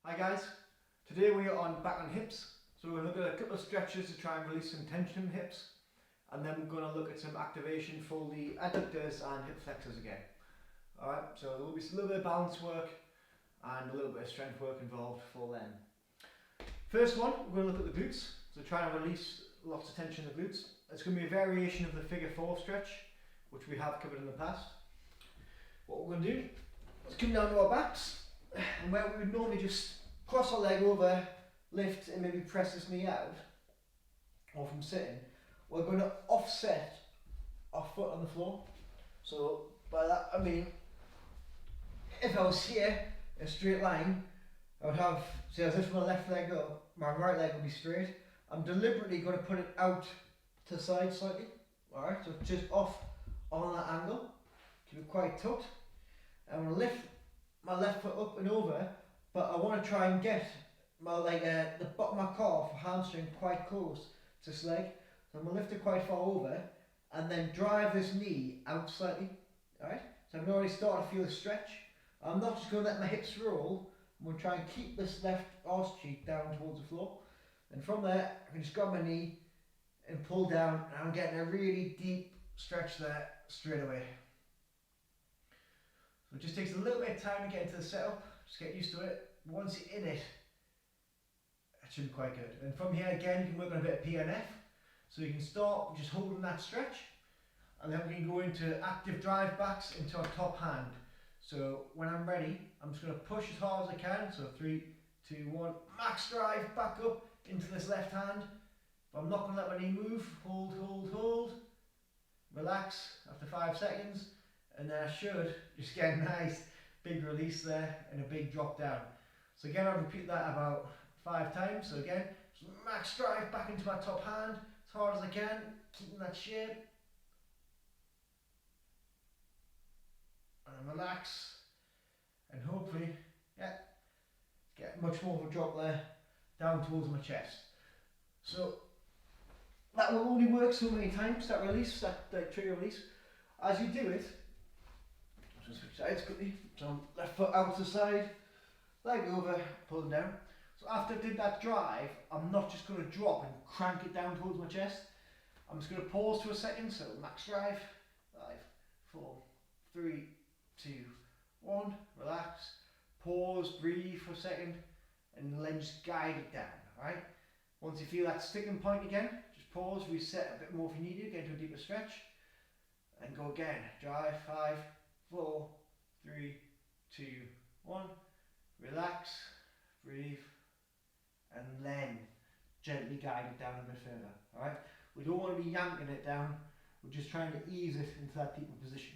Hi guys, today we are back on hips, so we're going to look at a couple of stretches to try and release some tension in the hips, and then we're going to look at some activation for the adductors and hip flexors again. Alright, so there will be a little bit of balance work and a little bit of strength work involved for them. First one, we're going to look at the glutes, so trying to release lots of tension in the glutes. It's going to be a variation of the figure 4 stretch, which we have covered in the past. What we're going to do is come down to our backs, and where we would normally just cross our leg over, lift and maybe press this knee out, or from sitting, we're going to offset our foot on the floor. So by that I mean, if I was here in a straight line, I would have, say I was lifting my left leg up, my right leg would be straight. I'm deliberately going to put it out to the side slightly, alright, so just off on that angle, keep it quite tucked. I'm going to lift my left foot up and over, but I want to try and get my the bottom of my calf, hamstring quite close to this leg. So I'm going to lift it quite far over and then drive this knee out slightly. Alright, so I've already started to feel the stretch. I'm not just going to let my hips roll, I'm going to try and keep this left arse cheek down towards the floor. And from there, I can just grab my knee and pull down, and I'm getting a really deep stretch there straight away. So it just takes a little bit of time to get into the setup, just get used to it. Once you're in it, it should be quite good. And from here again, you can work on a bit of PNF. So you can start just holding that stretch, and then we can go into active drive backs into our top hand. So when I'm ready, I'm just going to push as hard as I can. So 3, 2, 1, max drive back up into this left hand. But I'm not going to let my knee move. Hold, hold, hold. Relax after 5 seconds. And then I should just get a nice big release there and a big drop down. So again, I'll repeat that about 5 times. So again, just max drive back into my top hand as hard as I can, keeping that shape. And relax. And hopefully, yeah, get much more of a drop there down towards my chest. So that will only work so many times, that release, that trigger release. As you do it, just switch sides quickly. So left foot out to the side, leg over, pull it down. So after I did that drive, I'm not just going to drop and crank it down towards my chest. I'm just going to pause for a second. So max drive, 5, 4, 3, 2, 1. Relax, pause, breathe for a second, and then just guide it down. Alright. Once you feel that sticking point again, just pause, reset a bit more if you need to, get into a deeper stretch, and go again. Drive, 5, 4, 3, 2, 1. Relax, breathe, and then gently guide it down a bit further. Alright? We don't want to be yanking it down, we're just trying to ease it into that deeper position.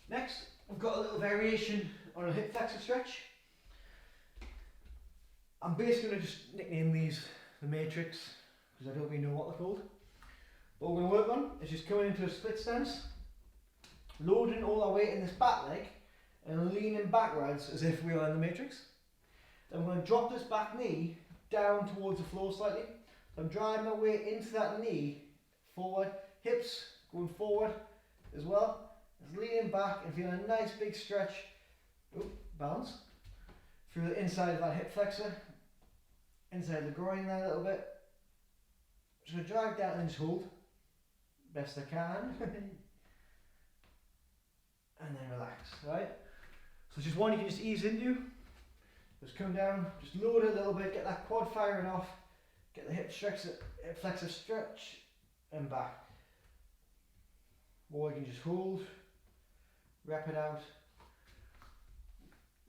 Next, we've got a little variation on a hip flexor stretch. I'm basically going to just nickname these the Matrix, because I don't really know what they're called. What we're going to work on is just coming into a split stance, loading all our weight in this back leg, and leaning backwards as if we are in the Matrix. Then we're going to drop this back knee down towards the floor slightly. So I'm driving my weight into that knee, forward, hips going forward as well. Just leaning back and feeling a nice big stretch, balance, through the inside of that hip flexor, inside the groin there a little bit. Just going to drag down and just hold, best I can, and then relax, right? So just one you can just ease into, just come down, just load it a little bit, get that quad firing off, get the hip flexor stretch, and back. Or you can just hold, wrap it out,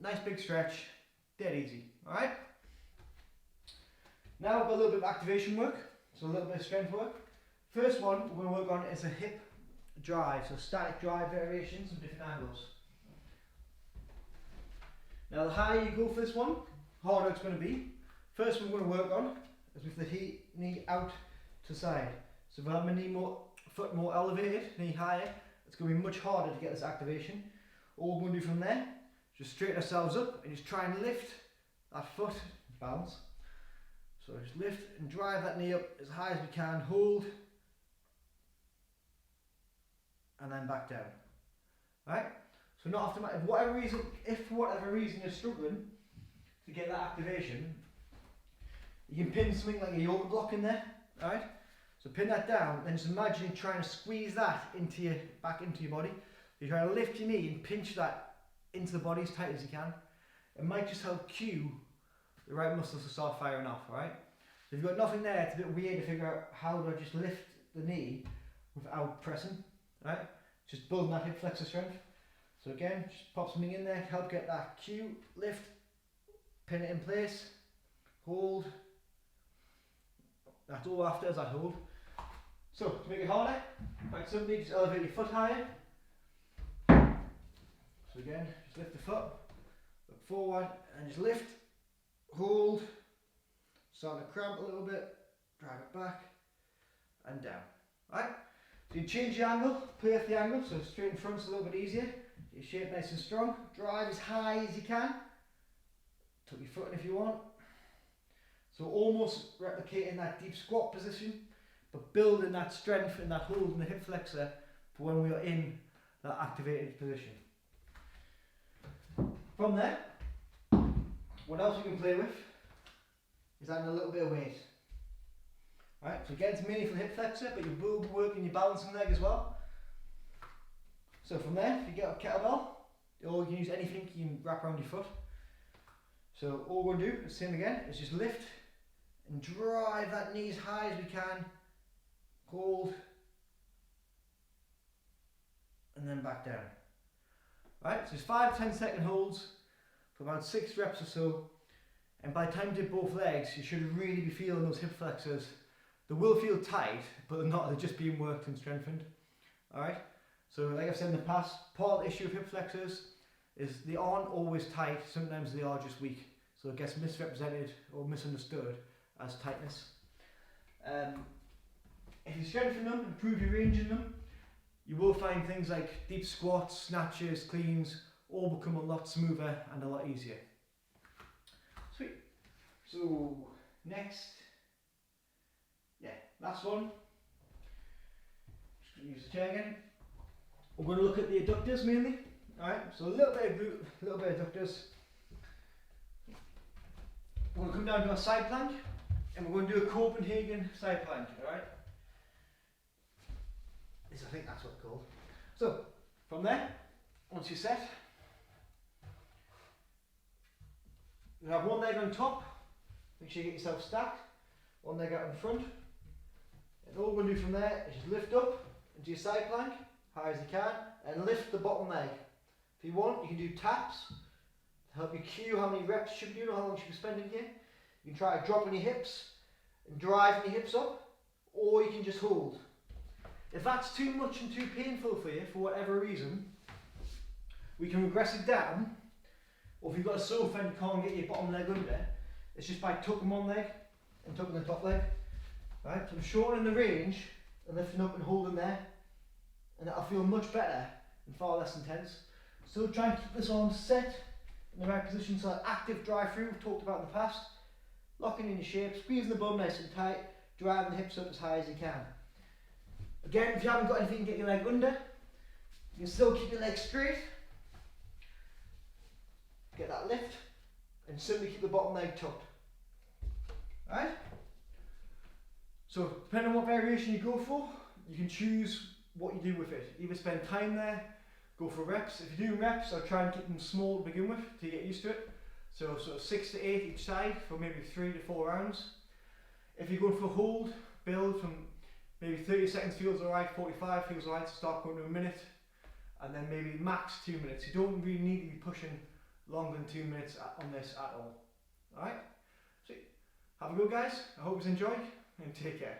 nice big stretch, dead easy, alright? Now we've got a little bit of activation work, so a little bit of strength work. First one we're going to work on is a hip drive, so static drive variations and different angles. Now the higher you go for this one, harder it's going to be. First one we're going to work on is with the knee out to side. So if I have my foot more elevated, knee higher, it's going to be much harder to get this activation. All we're going to do from there, just straighten ourselves up and just try and lift that foot, balance. So just lift and drive that knee up as high as we can, hold, and then back down. Right? So So not automatic. If for whatever reason you're struggling to get that activation, you can pin something like a yoga block in there, alright? So pin that down, then just imagine you trying to squeeze that back into your body. You try to lift your knee and pinch that into the body as tight as you can. It might just help cue the right muscles to start firing off, alright? So if you've got nothing there, it's a bit weird to figure out how do I just lift the knee without pressing, right? Just building that hip flexor strength. So again, just pop something in there, help get that cue, lift, pin it in place, hold. That's all after, is that hold. So to make it harder, quite simply, just elevate your foot higher. So again, just lift the foot, look forward, and just lift, hold, starting to cramp a little bit, drive it back, and down. Right? So you change your angle, play with the angle, so straight in front's a little bit easier. Get your shape nice and strong, drive as high as you can. Tuck your foot in if you want. So almost replicating that deep squat position, but building that strength and that hold in the hip flexor for when we are in that activated position. From there, what else we can play with is adding a little bit of weight. Right, so again, it's mainly for the hip flexor, but you will be working your balancing leg as well. So from there, if you get a kettlebell, or you can use anything you can wrap around your foot. So all we're going to do, the same again, is just lift and drive that knee as high as we can, hold, and then back down. Right, so it's 5-10 second holds for about 6 reps or so, and by the time you do both legs, you should really be feeling those hip flexors. They will feel tight, but they're not, they're just being worked and strengthened. Alright, so like I've said in the past, part of the issue of hip flexors is they aren't always tight, sometimes they are just weak. So it gets misrepresented or misunderstood as tightness. If you strengthen them, improve your range in them, you will find things like deep squats, snatches, cleans, all become a lot smoother and a lot easier. Sweet. So next, last one. Just going to use the chair again. We're going to look at the adductors mainly. Alright, so a little bit of glute, a little bit of adductors. We're going to come down to a side plank, and we're going to do a Copenhagen side plank. Alright. I think that's what it's called. So from there, once you're set, you have one leg on top. Make sure you get yourself stacked. One leg out in front. And all we're going to do from there is just lift up into your side plank, high as you can, and lift the bottom leg. If you want, you can do taps to help you cue how many reps you should be doing or how long you should be spending here. You can try to drop on your hips and drive your hips up, or you can just hold. If that's too much and too painful for you, for whatever reason, we can regress it down, or if you've got a sofa and you can't get your bottom leg under, it's just by tucking one leg and tucking the top leg. Right? So I'm shortening the range and lifting up and holding there, and that'll feel much better and far less intense. Still try and keep this arm set in the right position, so that active drive through we've talked about in the past. Locking in your shape, squeezing the bum nice and tight, driving the hips up as high as you can. Again, if you haven't got anything to get your leg under, you can still keep your leg straight. Get that lift, and simply keep the bottom leg tucked. Alright? So, depending on what variation you go for, you can choose what you do with it. Either spend time there, go for reps. If you're doing reps, I'll try and keep them small to begin with to get used to it. So sort of 6 to 8 each side for maybe 3 to 4 rounds. If you're going for a hold, build from maybe 30 seconds feels alright, 45 feels alright to start going to a minute, and then maybe max 2 minutes. You don't really need to be pushing longer than 2 minutes on this at all. Alright? So have a go guys, I hope you enjoy, and take care.